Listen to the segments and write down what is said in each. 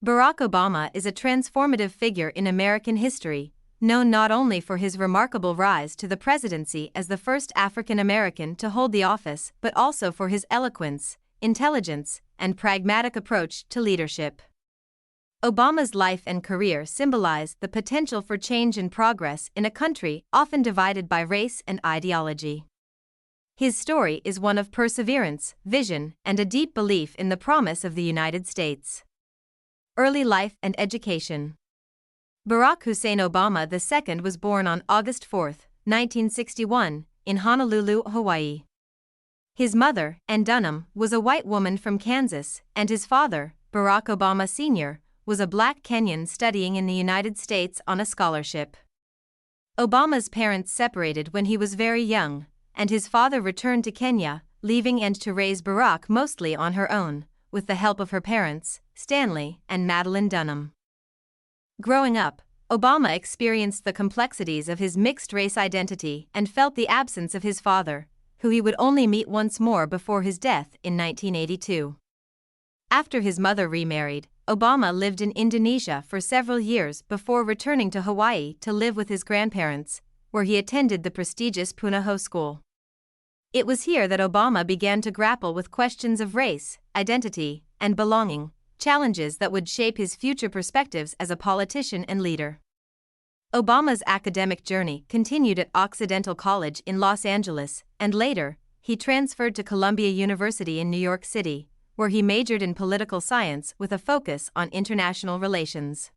Barack Obama is a transformative figure in American history, known not only for his remarkable rise to the presidency as the first African American to hold the office but also for his eloquence, intelligence, and pragmatic approach to leadership. Obama's life and career symbolize the potential for change and progress in a country often divided by race and ideology. His story is one of perseverance, vision, and a deep belief in the promise of the United States. Early life and education. Barack Hussein Obama II was born on August 4, 1961, in Honolulu, Hawaii. His mother, Ann Dunham, was a white woman from Kansas, and his father, Barack Obama Sr., was a black Kenyan studying in the United States on a scholarship. Obama's parents separated when he was very young, and his father returned to Kenya, leaving Ann to raise Barack mostly on her own, with the help of her parents, Stanley and Madeline Dunham. Growing up, Obama experienced the complexities of his mixed-race identity and felt the absence of his father, who he would only meet once more before his death in 1982. After his mother remarried, Obama lived in Indonesia for several years before returning to Hawaii to live with his grandparents, where he attended the prestigious Punahou School. It was here that Obama began to grapple with questions of race, identity, and belonging, challenges that would shape his future perspectives as a politician and leader. Obama's academic journey continued at Occidental College in Los Angeles, and later, he transferred to Columbia University in New York City, where he majored in political science with a focus on international relations.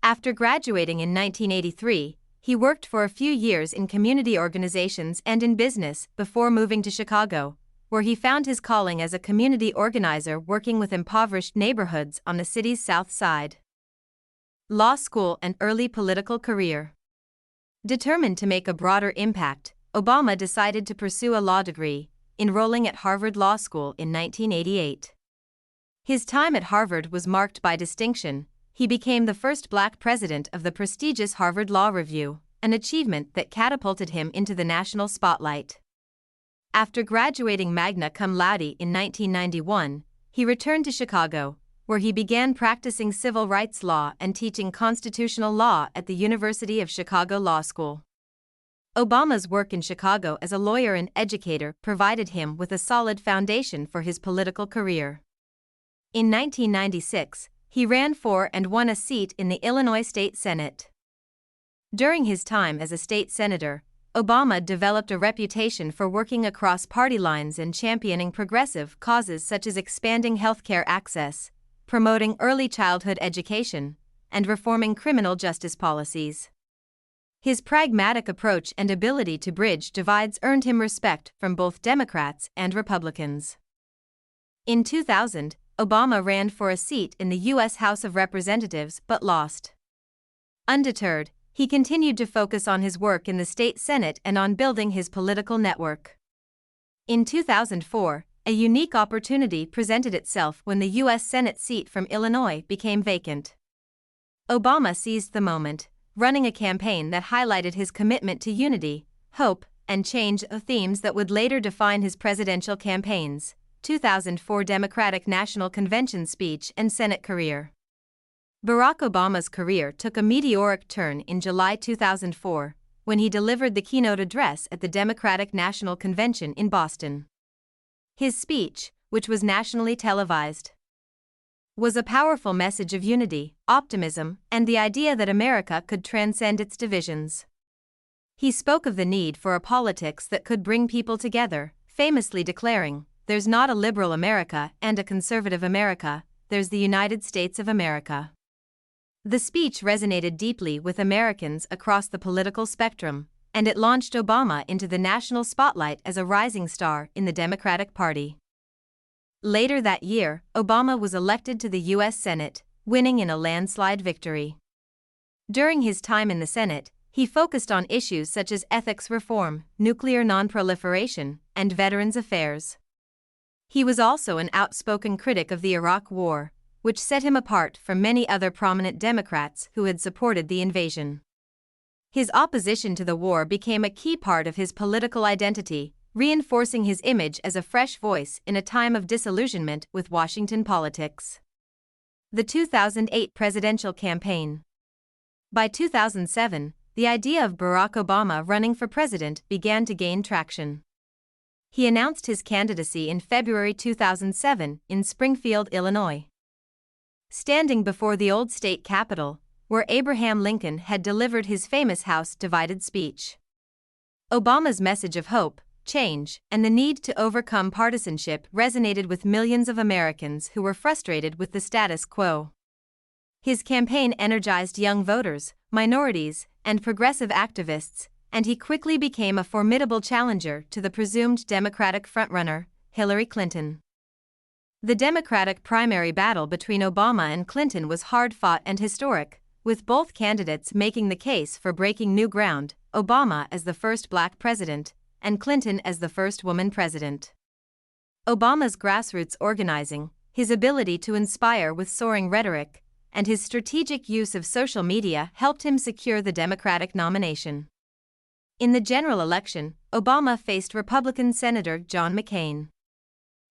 After graduating in 1983, he worked for a few years in community organizations and in business before moving to Chicago, where he found his calling as a community organizer working with impoverished neighborhoods on the city's South Side. Law school and early political career. Determined to make a broader impact, Obama decided to pursue a law degree, enrolling at Harvard Law School in 1988. His time at Harvard was marked by distinction. He became the first black president of the prestigious Harvard Law Review, an achievement that catapulted him into the national spotlight. After graduating magna cum laude in 1991, he returned to Chicago, where he began practicing civil rights law and teaching constitutional law at the University of Chicago Law School. Obama's work in Chicago as a lawyer and educator provided him with a solid foundation for his political career. In 1996, he ran for and won a seat in the Illinois State Senate. During his time as a state senator, Obama developed a reputation for working across party lines and championing progressive causes such as expanding healthcare access, promoting early childhood education, and reforming criminal justice policies. His pragmatic approach and ability to bridge divides earned him respect from both Democrats and Republicans. In 2000, Obama ran for a seat in the U.S. House of Representatives but lost. Undeterred, he continued to focus on his work in the state Senate and on building his political network. In 2004, a unique opportunity presented itself when the U.S. Senate seat from Illinois became vacant. Obama seized the moment, running a campaign that highlighted his commitment to unity, hope, and change, themes that would later define his presidential campaigns, 2004 Democratic National Convention speech and Senate career. Barack Obama's career took a meteoric turn in July 2004, when he delivered the keynote address at the Democratic National Convention in Boston. His speech, which was nationally televised, was a powerful message of unity, optimism, and the idea that America could transcend its divisions. He spoke of the need for a politics that could bring people together, famously declaring, "There's not a liberal America and a conservative America, there's the United States of America." The speech resonated deeply with Americans across the political spectrum, and it launched Obama into the national spotlight as a rising star in the Democratic Party. Later that year, Obama was elected to the U.S. Senate, winning in a landslide victory. During his time in the Senate, he focused on issues such as ethics reform, nuclear nonproliferation, and veterans affairs. He was also an outspoken critic of the Iraq War, which set him apart from many other prominent Democrats who had supported the invasion. His opposition to the war became a key part of his political identity, reinforcing his image as a fresh voice in a time of disillusionment with Washington politics. The 2008 presidential campaign. By 2007, the idea of Barack Obama running for president began to gain traction. He announced his candidacy in February 2007 in Springfield, Illinois. Standing before the old state capitol, where Abraham Lincoln had delivered his famous House Divided speech, Obama's message of hope, change, and the need to overcome partisanship resonated with millions of Americans who were frustrated with the status quo. His campaign energized young voters, minorities, and progressive activists, and he quickly became a formidable challenger to the presumed Democratic frontrunner, Hillary Clinton. The Democratic primary battle between Obama and Clinton was hard-fought and historic, with both candidates making the case for breaking new ground, Obama as the first black president, and Clinton as the first woman president. Obama's grassroots organizing, his ability to inspire with soaring rhetoric, and his strategic use of social media helped him secure the Democratic nomination. In the general election, Obama faced Republican Senator John McCain.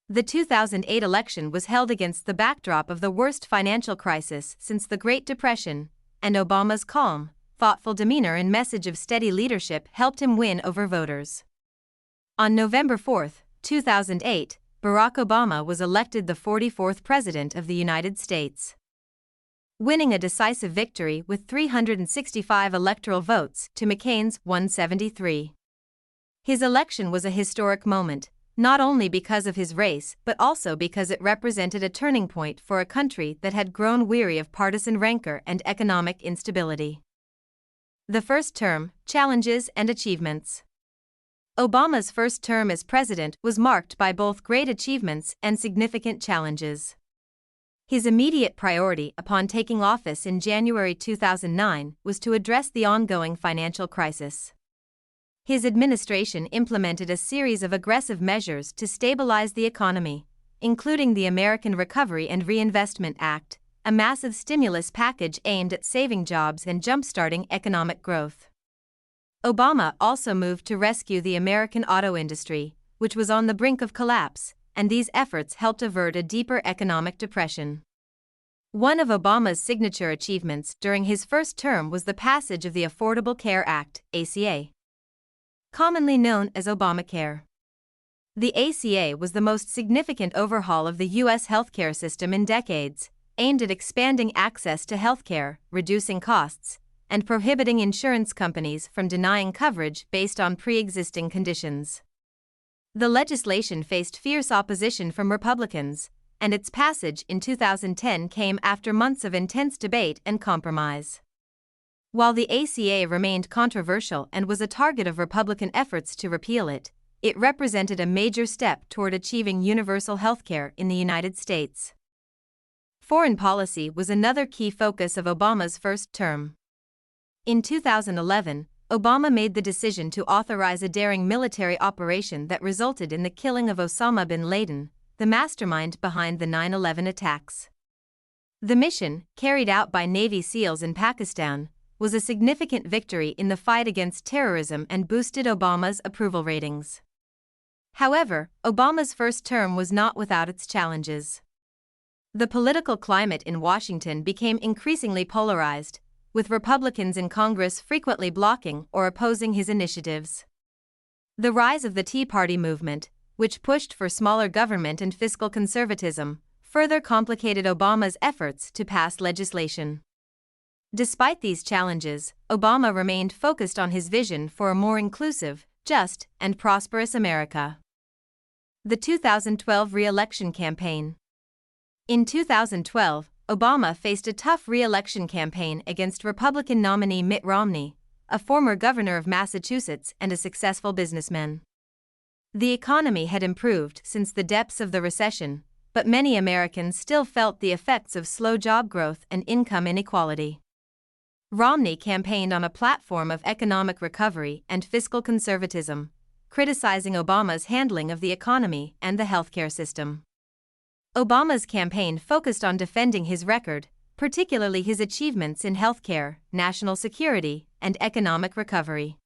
The 2008 election was held against the backdrop of the worst financial crisis since the Great Depression, and Obama's calm, thoughtful demeanor and message of steady leadership helped him win over voters. On November 4, 2008, Barack Obama was elected the 44th President of the United States, winning a decisive victory with 365 electoral votes to McCain's 173. His election was a historic moment, not only because of his race but also because it represented a turning point for a country that had grown weary of partisan rancor and economic instability. The first term, challenges and achievements. Obama's first term as president was marked by both great achievements and significant challenges. His immediate priority upon taking office in January 2009 was to address the ongoing financial crisis. His administration implemented a series of aggressive measures to stabilize the economy, including the American Recovery and Reinvestment Act, a massive stimulus package aimed at saving jobs and jump-starting economic growth. Obama also moved to rescue the American auto industry, which was on the brink of collapse, and these efforts helped avert a deeper economic depression. One of Obama's signature achievements during his first term was the passage of the Affordable Care Act, ACA, commonly known as Obamacare. The ACA was the most significant overhaul of the U.S. healthcare system in decades, aimed at expanding access to healthcare, reducing costs, and prohibiting insurance companies from denying coverage based on pre-existing conditions. The legislation faced fierce opposition from Republicans, and its passage in 2010 came after months of intense debate and compromise. While the ACA remained controversial and was a target of Republican efforts to repeal it, it represented a major step toward achieving universal healthcare in the United States. Foreign policy was another key focus of Obama's first term. In 2011, Obama made the decision to authorize a daring military operation that resulted in the killing of Osama bin Laden, the mastermind behind the 9/11 attacks. The mission, carried out by Navy SEALs in Pakistan, was a significant victory in the fight against terrorism and boosted Obama's approval ratings. However, Obama's first term was not without its challenges. The political climate in Washington became increasingly polarized, with Republicans in Congress frequently blocking or opposing his initiatives. The rise of the Tea Party movement, which pushed for smaller government and fiscal conservatism, further complicated Obama's efforts to pass legislation. Despite these challenges, Obama remained focused on his vision for a more inclusive, just, and prosperous America. The 2012 re-election campaign. In 2012, Obama faced a tough re-election campaign against Republican nominee Mitt Romney, a former governor of Massachusetts and a successful businessman. The economy had improved since the depths of the recession, but many Americans still felt the effects of slow job growth and income inequality. Romney campaigned on a platform of economic recovery and fiscal conservatism, criticizing Obama's handling of the economy and the healthcare system. Obama's campaign focused on defending his record, particularly his achievements in healthcare, national security, and economic recovery.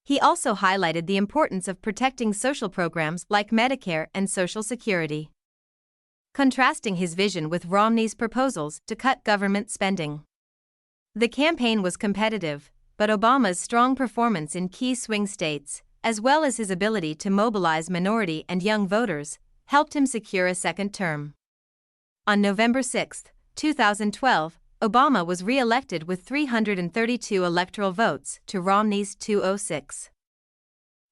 He also highlighted the importance of protecting social programs like Medicare and Social Security. contrasting his vision with Romney's proposals to cut government spending. The campaign was competitive, but Obama's strong performance in key swing states, as well as his ability to mobilize minority and young voters, helped him secure a second term. On November 6, 2012, Obama was re-elected with 332 electoral votes to Romney's 206.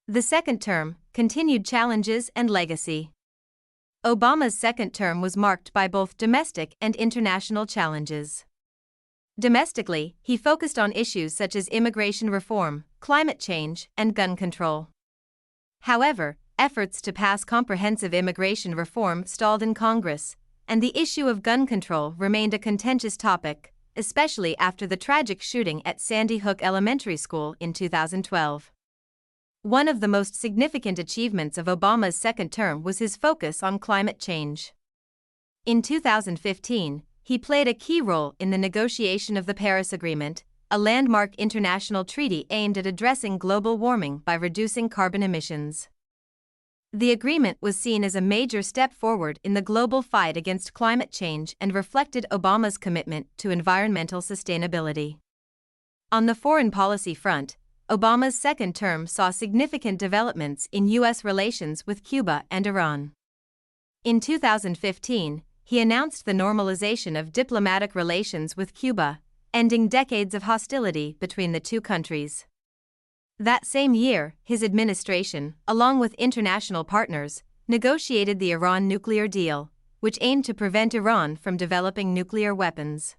The second term continued challenges and legacy. Obama's second term was marked by both domestic and international challenges. Domestically, he focused on issues such as immigration reform, climate change, and gun control. However, efforts to pass comprehensive immigration reform stalled in Congress, and the issue of gun control remained a contentious topic, especially after the tragic shooting at Sandy Hook Elementary School in 2012. One of the most significant achievements of Obama's second term was his focus on climate change. In 2015, he played a key role in the negotiation of the Paris Agreement, a landmark international treaty aimed at addressing global warming by reducing carbon emissions. The agreement was seen as a major step forward in the global fight against climate change and reflected Obama's commitment to environmental sustainability. On the foreign policy front, Obama's second term saw significant developments in U.S. relations with Cuba and Iran. In 2015, he announced the normalization of diplomatic relations with Cuba, ending decades of hostility between the two countries. That same year, his administration, along with international partners, negotiated the Iran nuclear deal, which aimed to prevent Iran from developing nuclear weapons.